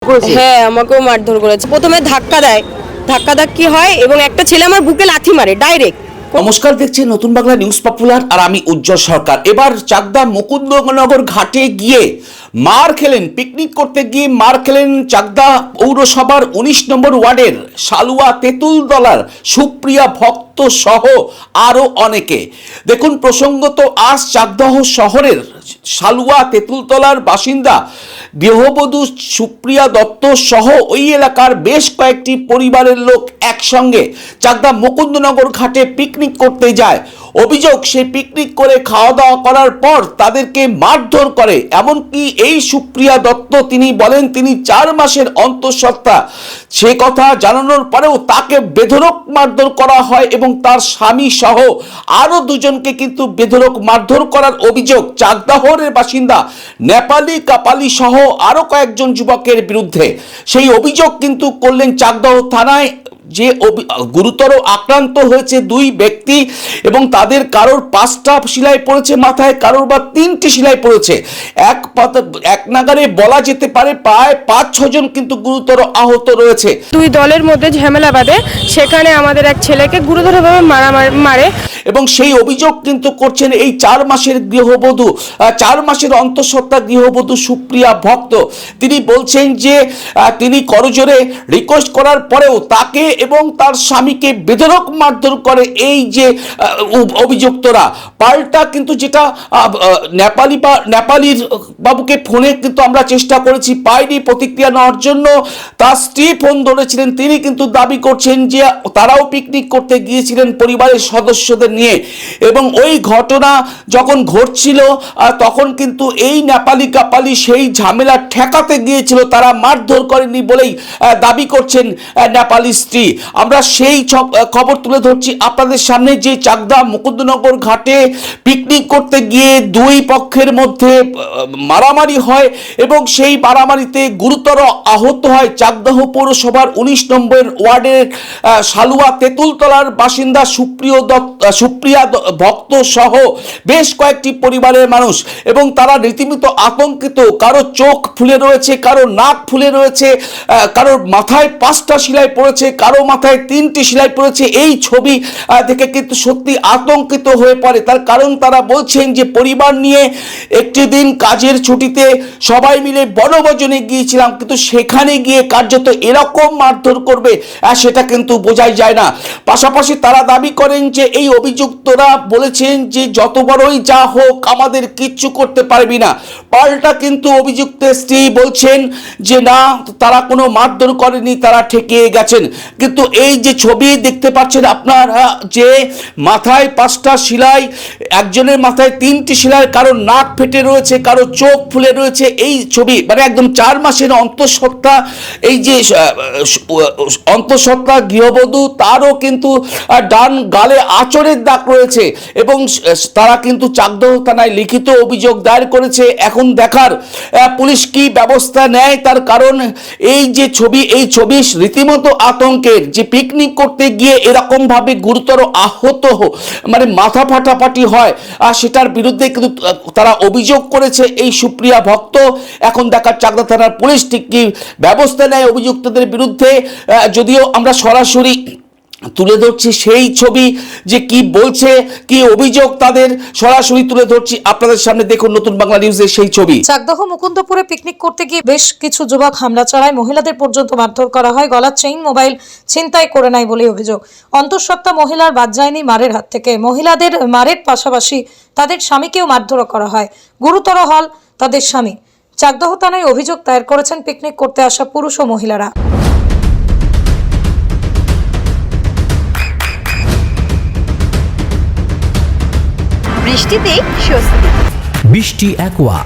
করেছে? হ্যাঁ, আমাকেও মারধর করেছে। প্রথমে ধাক্কা দেয়, ধাক্কি হয় এবং একটা ছেলে আমার বুকে লাথি মারে ডাইরেক্ট। নমস্কার, দেখছি নতুন বাংলা নিউজ পপুলার আর আমি উজ্জ্বল সরকার। এবার চাকদা মুকুন্দনগর ঘাটে গিয়ে মার খেলেন, পিকনিক করতে গিয়ে মার খেলেন চাকদা পৌরসভার 19 নম্বর ওয়ার্ডের সালুয়া তেঁতুলতলার সুপ্রিয়া ভক্ত সহ আরো অনেকে। দেখুন, প্রসঙ্গত আজ চাকদাহ শহরের সালুয়া তেঁতুলতলার বাসিন্দা গৃহবধূ সুপ্রিয়া দত্ত সহ ওই এলাকার বেশ কয়েকটি পরিবারের লোক একসঙ্গে চাকদা মুকুন্দনগর ঘাটে পিকনিক করতে যায়। অভিযোগ, সেই পিকনিক করে খাওয়া দাওয়া করার পর তাদেরকে মারধর করে। এমনকি এই সুপ্রিয়া দত্ত তিনি বলেন তিনি 4 মাসের অন্তঃসত্ত্বা। সে কথা জানানোর পরেও তাকে বেধড়ক মারধর করা হয় এবং তার স্বামী সহ আরো দুজনকে কিন্তু বেধড়ক মারধর করার অভিযোগ চাকদাহরের বাসিন্দা নেপালি কাপালি সহ আরো কয়েকজন যুবকের বিরুদ্ধে। সেই অভিযোগ কিন্তু করলেন চাকদাহ থানায় যে গুরুতর আক্রান্ত হয়েছে 2 ব্যক্তি এবং তাদের কারোর 5টা সেলাই পড়েছে মাথায়, কারোর বা 3টি সেলাই পড়েছে। এক নাগারে বলা যেতে পারে প্রায় 5-6 জন কিন্তু গুরুতর আহত রয়েছে। 2 দলের মধ্যে ঝামেলা বাঁধে, সেখানে আমাদের এক ছেলেকে গুরুতরভাবে মারে এবং সেই অভিযোগ কিন্তু করছেন এই 4 মাসের গৃহবধূ, 4 মাসের অন্তঃসত্ত্বা গৃহবধূ সুপ্রিয়া ভক্ত। তিনি বলছেন যে তিনি করজোরে রিকোয়েস্ট করার পরেও তাকে এবং তার স্বামীকে বেধড়ক মারধর করে এই যে অভিযুক্তরা। পাল্টা কিন্তু যেটা নেপালির বাবুকে ফোনে কিন্তু আমরা চেষ্টা করেছি, পাইনি, প্রতিক্রিয়া নেওয়ার জন্য। তার স্ত্রী ফোন ধরেছিলেন, তিনি কিন্তু দাবি করছেন যে তারাও পিকনিক করতে গিয়েছিলেন পরিবারের সদস্যদের নিয়ে এবং ওই ঘটনা যখন ঘটছিল তখন কিন্তু এই নেপালি কাপালি সেই ঝামেলা ঠেকাতে গিয়েছিল, তারা মারধর করেনি বলেই দাবি করছেন নেপালি স্ত্রী। আমরা সেই খবর তুলে ধরছি আপনাদের সামনে যে চাকদা মুকুন্দনগর ঘাটে পিকনিক করতে গিয়ে 2 পক্ষের মধ্যে মারামারি হয় এবং সেই মারামারিতে গুরুতর আহত হয় চাকদাহ পৌরসভার 19 নম্বর ওয়ার্ডের সালুয়া তেঁতুলতলার বাসিন্দা সুপ্রিয়া ভক্ত সহ বেশ কয়েকটি পরিবারের মানুষ এবং তারা রীতিমতো আতঙ্কিত। কারো চোখ ফুলে রয়েছে, কারো নাক ফুলে রয়েছে, কারোর মাথায় 5টা সেলাই পড়েছে, কারো মাথায় 3টি সেলাই পড়েছে। এই ছবি দেখে কিন্তু সত্যি আতঙ্কিত হয়ে পড়ে। তার কারণ তারা বলছেন যে পরিবার নিয়ে একটি দিন কাজের ছুটিতে সবাই মিলে বনভোজনে গিয়েছিলাম, কিন্তু সেখানে গিয়ে কার্যত এরকম মারধর করবে সেটা কিন্তু বোঝাই যায় না। পাশাপাশি তারা দাবি করেন যে এই অভিযুক্তরা বলেছেন যে যত বড়ই যা হোক আমাদের কিচ্ছু করতে পারবি না। পাল্টা কিন্তু অভিযুক্তের স্ত্রী বলছেন যে না, তারা কোনো মারধর করেনি, তারা ঠেকিয়ে গেছেন। কিন্তু এই যে ছবি দেখতে পাচ্ছেন আপনারা, যে মাথায় 5টা সেলাই, একজনের মাথায় 3টি সেলাই, কারো নাক ফেটে রয়েছে, কারো চোখ ফুলে রয়েছে, এই ছবি মানে একদম 4 মাসের অন্তঃসত্ত্বা এই যে অন্তঃসত্ত্বা গৃহবধূ, তারও কিন্তু ডান গালে আঁচড়ের দাগ রয়েছে এবং তারা কিন্তু চাকদহ থানায় লিখিত অভিযোগ দায়ের করেছে। এখন দেখার পুলিশ কি ব্যবস্থা নেয়, তার কারণ এই যে ছবি, এই ছবি রীতিমতো আতঙ্কের। যে পিকনিক করতে গিয়ে এরকম ভাবে গুরুতর আহত মানে মাথা ফাটাফাটি হয় আর সেটার বিরুদ্ধে কিন্তু তারা অভিযোগ করেছে এই সুপ্রিয়া ভক্ত। এখন দেখার চাকদা থানার পুলিশ ঠিক কি ব্যবস্থা নেয় অভিযুক্তদের বিরুদ্ধে। যদিও আমরা সরাসরি তুলে ধরছি সেই ছবি, যে কি বলছে, কি অভিযোগ তাদের সরাসরি তুলে ধরছি আপনাদের সামনে। দেখুন নতুন বাংলা নিউজের সেই ছবি। চাকদহ মুকুন্দপুরে পিকনিক করতে গিয়ে বেশ কিছু যুবক হামলা চালায়, মহিলাদের পর্যন্ত মারধর করা হয়, গলার চেইন মোবাইল ছিনতাই করে নেয় বলে অভিযোগ। অন্তঃসত্ত্বা মহিলার বাদ যায়নি মারের হাত থেকে। মহিলাদের মারের পাশাপাশি তাদের স্বামীকেও মারধর করা হয়, গুরুতর হল তাদের স্বামী। চাকদহ থানায় অভিযোগ দায়ের করেছেন পিকনিক করতে আসা পুরুষ ও মহিলারা। বৃষ্টিতে স্বস্তি। বৃষ্টি অ্যাকোয়া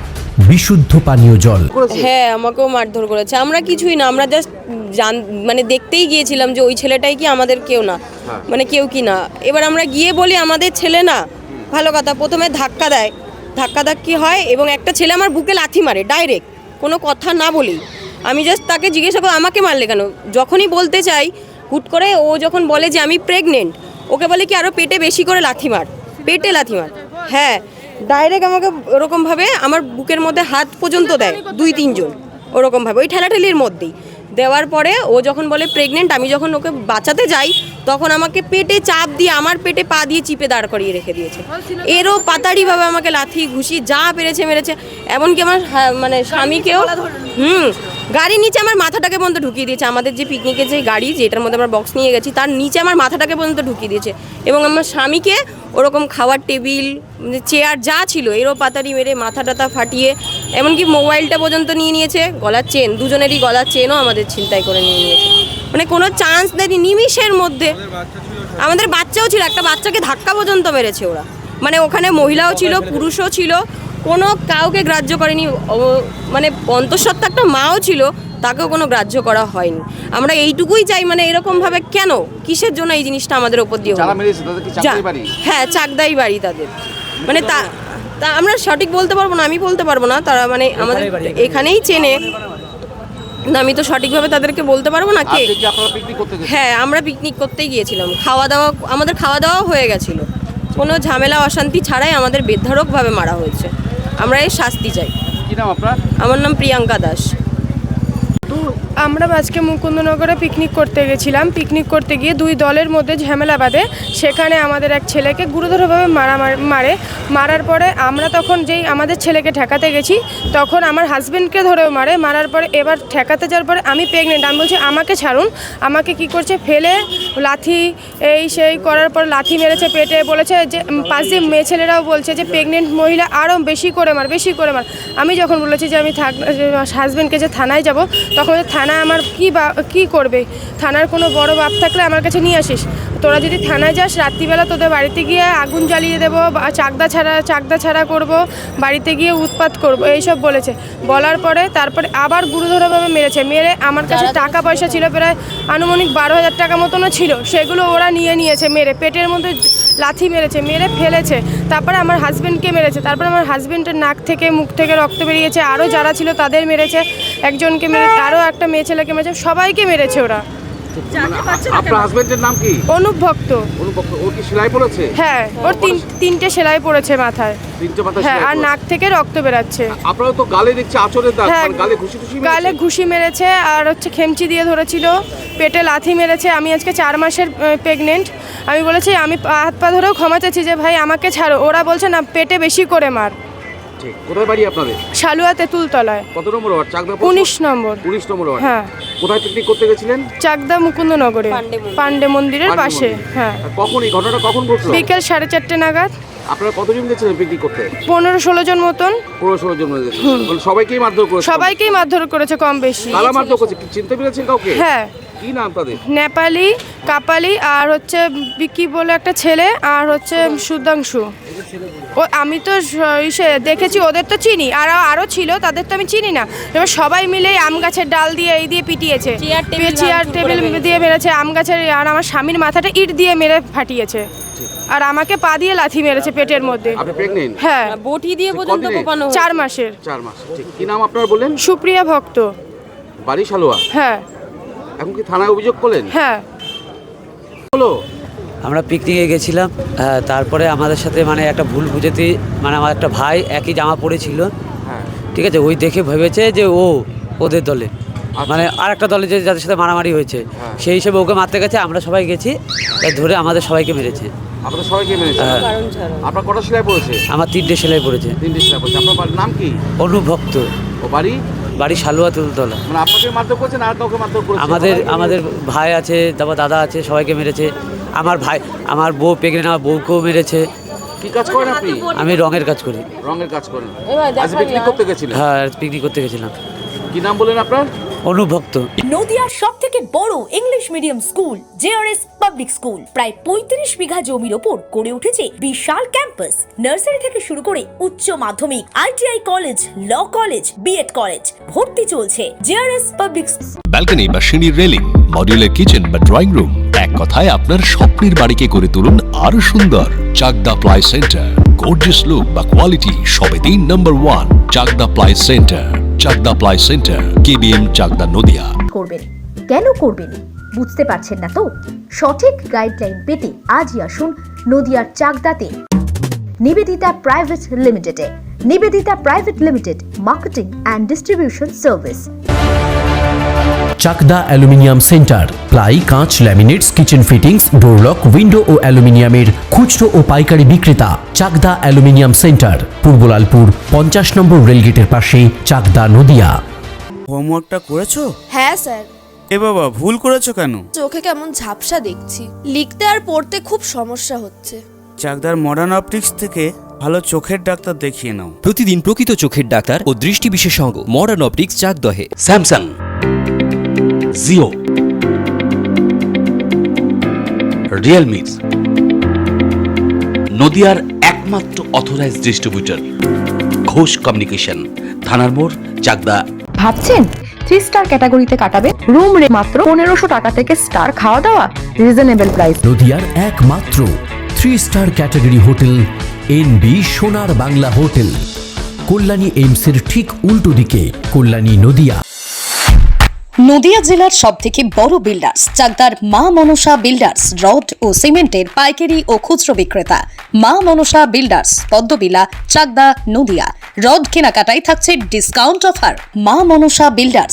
বিশুদ্ধ পানীয় জল। হ্যাঁ, আমাকেও মারধর করেছে। আমরা কিছুই না, আমরা জাস্ট মানে দেখতেই গিয়েছিলাম যে ওই ছেলেটাই কি আমাদের কেউ না, মানে কেউ কি না। এবার আমরা গিয়ে বলি আমাদের ছেলে না, ভালো কথা। প্রথমে ধাক্কা দেয়, ধাক্কি হয় এবং একটা ছেলে আমার বুকে লাথি মারে ডাইরেক্ট, কোনো কথা না বলেই। আমি জাস্ট তাকে জিজ্ঞাসা করি আমাকে মারলে কেন। যখনই বলতে চাই হুট করে ও যখন বলে যে আমি প্রেগনেন্ট, ওকে বলে কি আরও পেটে বেশি করে লাথি মার, পেটে লাথি মার। হ্যাঁ, ডাইরেক্ট আমাকে ওরকমভাবে আমার বুকের মধ্যে হাত পর্যন্ত দেয় 2-3 জন। ওরকমভাবে ওই ঠেলাঠেলির মধ্যেই দেওয়ার পরে ও যখন বলে প্রেগনেন্ট, আমি যখন ওকে বাঁচাতে যাই তখন আমাকে পেটে চাপ দিয়ে আমার পেটে পা দিয়ে চিপে দাঁড় করিয়ে রেখে দিয়েছে। এরও পাতাড়িভাবে আমাকে লাথি ঘুষি যা পেরেছে মেরেছে। এমনকি আমার মানে স্বামীকেও গাড়ির নিচে আমার মাথাটাকে পর্যন্ত ঢুকিয়ে দিয়েছে। আমাদের যে পিকনিকের যে গাড়ি যেটার মধ্যে আমরা বক্স নিয়ে গেছি তার নিচে আমার মাথাটাকে পর্যন্ত ঢুকিয়ে দিয়েছে। এবং আমার স্বামীকে ওরকম খাওয়ার টেবিল চেয়ার যা ছিল এরও পাতাড়ি মেরে মাথা টাথা ফাটিয়ে, এমনকি মোবাইলটা পর্যন্ত নিয়ে নিয়েছে, গলার চেন, দুজনেরই গলার চেনও আমাদের ছিনতাই করে নিয়ে নিয়েছে। মানে কোনো চান্স দেয়নি নিমিষের মধ্যে। আমাদের বাচ্চাও ছিল, একটা বাচ্চাকে ধাক্কা পর্যন্ত মেরেছে ওরা। মানে ওখানে মহিলাও ছিল, পুরুষও ছিল, কোনো কাউকে গ্রাহ্য করেনি। মানে অন্তঃসত্ত্বা একটা মাও ছিল, তাকেও কোনো গ্রাহ্য করা হয়নি। আমরা এইটুকুই চাই, মানে এরকমভাবে কেন, কিসের জন্য এই জিনিসটা আমাদের ওপর দিয়ে হলো? হ্যাঁ, চাকদাই বাড়ি তাদের। মানে তা আমরা সঠিক বলতে পারবো না, আমি বলতে পারবো না, তারা মানে আমাদের এখানেই চেনে না, আমি তো সঠিকভাবে তাদেরকে বলতে পারবো না কে। হ্যাঁ, আমরা পিকনিক করতেই গিয়েছিলাম, খাওয়া দাওয়া, আমাদের খাওয়া দাওয়াও হয়ে গেছিল, কোনো ঝামেলা অশান্তি ছাড়াই আমাদের বেধড়কভাবে মারা হয়েছে। আমরা এই শাস্তি চাই। কি নাম আপনার? আমার নাম প্রিয়াঙ্কা দাস। আমরা আজকে মুকুন্দনগরে পিকনিক করতে গেছিলাম। পিকনিক করতে গিয়ে দুই দলের মধ্যে ঝামেলা বাঁধে। সেখানে আমাদের এক ছেলেকে গুরুতরভাবে মারার পরে আমরা তখন যেই আমাদের ছেলেকে ঠেকাতে গেছি তখন আমার হাজবেন্ডকে ধরেও মারার পরে এবার ঠেকাতে যাওয়ার পরে আমি প্রেগনেন্ট, আমি বলছি আমাকে ছাড়ুন। আমাকে কি করছে, ফেলে লাথি এই সেই করার পর লাথি মেরেছে পেটে। বলেছে যে পাশ দিয়ে মেয়ে ছেলেরাও বলছে যে প্রেগনেন্ট মহিলা আরও বেশি করে মার। আমি যখন বলেছি যে আমি হাজবেন্ডকে যে থানায় যাব, তখন থানা আমার কি করবে, থানার কোনো বড় বাপ থাকলে আমার কাছে নিয়ে আসিস, তোরা যদি থানায় যাস রাত্রিবেলা তোদের বাড়িতে গিয়ে আগুন জ্বালিয়ে দেবো, চাকদা ছাড়া করব, বাড়িতে গিয়ে উৎপাত করব, এইসব বলেছে। বলার পরে তারপরে আবার গুরুতরভাবে মেরে আমার কাছে টাকা পয়সা ছিল প্রায় আনুমানিক 12,000 টাকা মতনও ছিল, সেগুলো ওরা নিয়েছে। মেরে পেটের মধ্যে লাথি মেরেছে, মেরে ফেলেছে। তারপরে আমার হাজবেন্ডকে মেরেছে। তারপরে আমার হাজবেন্ডের নাক থেকে মুখ থেকে রক্ত বেরিয়েছে। আরও যারা ছিল তাদের মেরেছে, একজনকে মেরেছে, আরও একটা মেয়ে ছেলেকে মেরেছে, সবাইকে মেরেছে ওরা। আপনার হাজবেন্ডের নাম কি? অনুপ ভক্ত। ওর কি সেলাই পড়েছে? হ্যাঁ, ওর তিনটে সেলাই পড়েছে মাথায়। হ্যাঁ, আর নাক থেকে রক্ত বেরাচ্ছে। আপনারা তো গালে দেখছি আঁচড়ের দাগ, গালে ঘুষি মেরেছে আর খেমচি দিয়ে ধরেছিল, পেটে লাথি মেরেছে। আমি আজকে 4 মাসের প্রেগনেন্ট। আমি বলেছি, আমি হাত পা ধরেও ক্ষমা চাইছি যে ভাই আমাকে ছাড়ো। ওরা বলছে না, পেটে বেশি করে মার। কোথায় বাড়ি আপনাদের? শালুয়া তেঁতুলতলায়। কত নম্বর ওয়ার্ড? চাকদা 19 নম্বর। 19 নম্বর ওয়ার্ড। হ্যাঁ। কোথায় পিকনিক করতে গেছিলেন? চাকদা মুকুন্দনগরে, পান্ডে মন্দিরের পাশে। হ্যাঁ। কখন এই ঘটনাটা কখন ঘটলো? বিকেল 4:30 নাগাদ। আপনারা কতজন গেছিলেন পিকনিক করতে? 15-16 জন মতন। 15-16 জন গেছিলেন। সবাইকেই মারধর করেছে? সবাইকেই মারধর করেছে কম বেশি। কারা মারধর করেছে? চিনতে পেরেছেন কাউকে? হ্যাঁ। কি নাম তাদের? নেপালি, কাপালি আর বিকি বলে একটা ছেলে, আর সুধাংশু। আমি তো দেখেছি, ওদের তো চিনি, আর আরও ছিল, তাদের তো আমি চিনি না। এবার সবাই মিলে আম গাছের ডাল দিয়ে এই দিয়ে পিটিয়েছে, চেয়ার টেবিল দিয়ে মেরেছে, আম গাছের। আর আমার স্বামীর মাথাটা ইট দিয়ে মেরে ফাটিয়েছে, আর আমাকে পা দিয়ে লাথি মেরেছে পেটের মধ্যে। আপনি প্রেগন্যান্ট? হ্যাঁ, বটি দিয়ে পর্যন্ত কোপানো। 4 মাসের। 4 মাস। ঠিক। কি নাম আপনার বলেন? সুপ্রিয়া ভক্ত। বাড়ি শালুয়া? হ্যাঁ। এখন কি থানায় অভিযোগ করলেন? হ্যাঁ। হলো আমরা পিকনিকে গেছিলাম, তারপরে আমাদের সাথে মানে একটা ভুল বুঝেতে, মানে আমার একটা ভাই একই জামা পরেছিল, ঠিক আছে, ওই দেখে ভেবেছে যে ওদের দলে, মানে আর একটা দলে যে যাদের সাথে মারামারি হয়েছে, সেই হিসেবে ওকে মারতে গেছে। আমরা সবাই গেছি, ধরে আমাদের সবাইকে মেরেছে। আপনাদের সবাইকে মেরেছে? আপনার কটা সেলাই পড়েছে? আমার 3টে সেলাই পড়েছে। 3টে সেলাই পড়েছে। আপনার নাম কি? অনুপ ভক্ত। ও বাড়ি শালুয়া তেঁতুলতলা। মানে আপনাকে মারধর করেছেন আর কাউকে মারধর করেছে? আমাদের ভাই আছে, তারপর দাদা আছে, সবাইকে মেরেছে। আমার বউ প্রেগনেন্ট, আমার বউকেও মেরেছে। কি কাজ করেন আপনি? আমি রঙের কাজ করি। রঙের কাজ করেন? আজ পিকনিক করতে গেছিলেন? হ্যাঁ, পিকনিক করতে গেছিলাম। কি নাম বলেন আপনার? অনুপ ভক্ত। নদিয়ার সবথেকে বড় English medium school JRS public school প্রায় 35 বিঘা জমির ওপর গড়ে উঠেছে বিশাল ক্যাম্পাস। নার্সারি থেকে শুরু করে উচ্চ মাধ্যমিক, ITI college, law college, BEd college, ভর্তি চলছে জেআরএস পাবলিক। ব্যালকনি বা সিঁড়ির রেলিং, মডিউলার কিচেন বা ড্রয়িং রুম, এক কথায় আপনার স্বপ্নের বাড়িকে করে তুলুন আরো সুন্দর। Chakdaha ply centre, gorgeous look বা কোয়ালিটি সবে 3 number 1 Chakdaha ply centre. Chakdaha ply centre, KBM, Chakdaha, Nadia. করবেন কেন করবেন বুঝতে পারছেন না তো? সঠিক গাইডলাইন পেতে আজই আসুন নদিয়ার চাকদাতে নিবেদিতা প্রাইভেট লিমিটেডে। Nivedita private limited, marketing and distribution service. Chakdah aluminium centre, ply, কাঁচ, laminates, kitchen fittings, door lock, window ও অ্যালুমিনিয়ামের খুচরো ও পাইকারি বিক্রেতা। Chakdah aluminium centre, Purbalalpur 50 number রেলগেটের পাশে, চাকদা, নদিয়া। হোমওয়ার্কটা করেছো? হ্যাঁ স্যার। এ বাবা, ভুল করেছো কেন? চোখে কেমন ঝাপসা দেখছি, লিখতে আর পড়তে খুব সমস্যা হচ্ছে। চাকদার মডার্ন অপটিক্স থেকে ভালো চোখের ডাক্তার দেখিয়ে নাও। প্রতিদিন প্রকৃত চোখের ডাক্তার ও দৃষ্টি বিশেষজ্ঞ মডার্ন অপটিক্স, চাকদহে। স্যামসাং, জিও, রিয়েলমি, নদিয়ার একমাত্র অথরাইজড ডিস্ট্রিবিউটর ঘোষ কমিউনিকেশন, থানার মোড়, চাকদা। ভাবছেন 3 স্টার ক্যাটাগরিতে কাটাবেন? রুম রে মাত্র 1500 টাকা থেকে স্টার, খাওয়া দাওয়া রিজনেবল প্রাইস। নদিয়ার একমাত্র 3 স্টার ক্যাটাগরি হোটেল এনবি সোনার বাংলা হোটেল, কল্যাণী এইমসের ঠিক উল্টো দিকে, কল্যাণী, নদিয়া। নদিয়া জেলার সবথেকে বড় বিল্ডার্স চাকদার মা মনসা বিল্ডার্স, রড ও সিমেন্টের পাইকারি ও খুচরো বিক্রেতা। মা মনসা বিল্ডার্স, পদ্মবিলা, চাকদা, নদিয়া। রড কেনাকাটায় থাকছে ডিসকাউন্ট অফার। মা মনসা বিল্ডার্স,